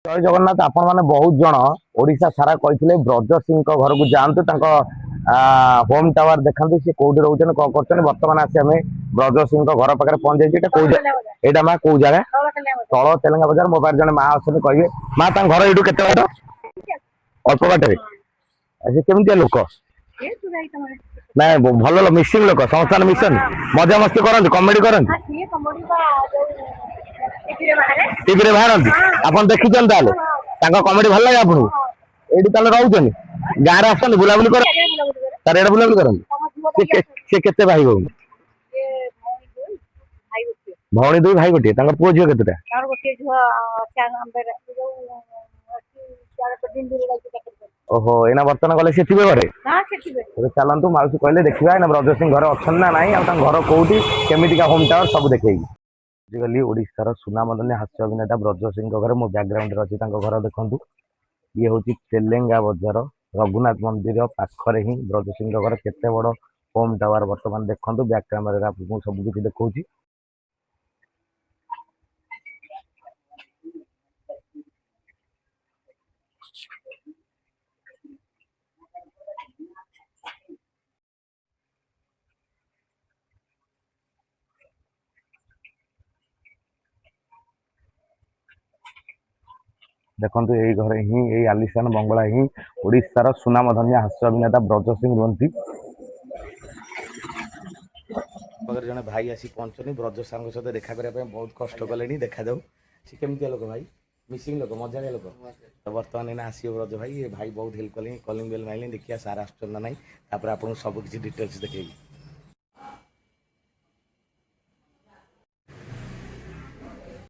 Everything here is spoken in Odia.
ଜୟ ଜଗନ୍ନାଥ। ଆପଣ ମାନେ ବହୁତ ଜଣ ଓଡିଶା ସାରା କହିଥିଲେ ବ୍ରଜ ସିଂଙ୍କ ଘରକୁ ଯାଆନ୍ତୁ, ତାଙ୍କ ହୋମ ଟାୱାର ଦେଖାନ୍ତୁ, ସେ କୋଉଠି ରହୁଛନ୍ତି କଣ କରୁଛନ୍ତି। ବର୍ତ୍ତମାନ ଆସି ଆମେ ବ୍ରଜ ସିଂଙ୍କ ଘର ପାଖରେ ପହଞ୍ଚାଇଛି। ଏଇଟା କୋଉ ଏଇଟା ମା କୋଉ ଜାଗା? ତଳ ତେଲେଙ୍ଗା ବଜାର। ମୋ ପାଖରେ ଜଣେ ମା ଅଛନ୍ତି, କହିବେ ମା ତାଙ୍କ ଘର ଏଇଠୁ କେତେ ବାଟ? ଅଳ୍ପ ବାଟରେ। ସେ କେମିତିଆ ଲୋକ? ନାଇଁ ଭଲ ମିସିଂ ଲୋକ, ସଂସ୍ଥାନ ମିଶନ ମଜାମସ୍ତି କରନ୍ତି, କମେଡି କରନ୍ତି, ଟିଭିରେ ବାହାରନ୍ତି। ଆପଣ ଦେଖିଛନ୍ତି ତାହେଲେ ତାଙ୍କ କମେଡି ଭଲ ଲାଗେ ଆପଣଙ୍କୁ? ଏଇଠି ତାହେଲେ ରହୁଛନ୍ତି, ଗାଁରେ ଆସନ୍ତି ବୁଲାବୁଲି କର, ତାର ଏଡେ ବୁଲାବୁଲି କରନ୍ତି। ସେ କେତେ ଭାଇ ଭଉଣୀ? ଭଉଣୀ ଦୁଇ ଭାଇ ଗୋଟିଏ। ତାଙ୍କ ପୁଅ ଝିଅ କେତେଟା? ଓହୋ, ଏଇନା ବର୍ତ୍ତମାନ ଗଲେ ସେ ଥିବେ ଘରେ? ଏବେ ଚାଲନ୍ତୁ ମାଉସୀ କହିଲେ ଦେଖିବା ଏଇନା ବ୍ରଜ ସିଂ ଘରେ ଅଛନ୍ତି ନା ନାହିଁ, ଆଉ ତାଙ୍କ ଘର କୋଉଠି, କେମିତିକା ହୋମ ଟାୱାର ସବୁ ଦେଖେଇବି। ଆଜିକାଲି ଓଡିଶାର ସୁନାମଧନ୍ୟ ହାସ୍ୟ ଅଭିନେତା ବ୍ରଜ ସିଂଙ୍କ ଘରେ ମୋ ବ୍ୟାକଗ୍ରାଉଣ୍ଡରେ ଅଛି ତାଙ୍କ ଘର ଦେଖନ୍ତୁ। ଇଏ ହଉଛି ତେଲେଙ୍ଗା ବଜାର ରଘୁନାଥ ମନ୍ଦିର ପାଖରେ ହିଁ ବ୍ରଜ ସିଂଙ୍କ ଘର। କେତେ ବଡ ହୋମ ଟାୱାର ବର୍ତ୍ତମାନ ଦେଖନ୍ତୁ, ବ୍ୟାକ୍ କ୍ୟାମେରାରେ ଆପଣଙ୍କୁ ସବୁ କିଛି ଦେଖଉଛି। ଦେଖନ୍ତୁ ଏଇ ଘରେ ହିଁ, ଏଇ ଆଲିଶାନ ବଙ୍ଗଳା ହିଁ ଓଡିଶାର ସୁନାମଧନ୍ୟ ହାସ୍ୟ ଅଭିନେତା ବ୍ରଜ ସିଂ ରୁହନ୍ତି। ପାଖରେ ଜଣେ ଭାଇ ଆସି ପହଞ୍ଚୁଛନ୍ତି, ବ୍ରଜ ସାରଙ୍କ ସହିତ ଦେଖା କରିବା ପାଇଁ ବହୁତ କଷ୍ଟ କଲେଣି। ଦେଖାଯାଉ ସେ କେମିତିଆ ଲୋକ। ଭାଇ ମିସିଂ ଲୋକ, ମଜାଳିଆ ଲୋକ। ତ ବର୍ତ୍ତମାନ ଏଇନା ଆସିବ ବ୍ରଜ ଭାଇ। ଏ ଭାଇ ବହୁତ ହେଲ୍ପ କଲେଣି, କଲିଂ ବେଲ୍ ମାଇଲେଣି। ଦେଖିବା ସାର୍ ଆସୁଛନ୍ତି ନା ନାହିଁ, ତାପରେ ଆପଣଙ୍କୁ ସବୁ କିଛି ଡିଟେଲ୍ସ ଦେଖେଇବି।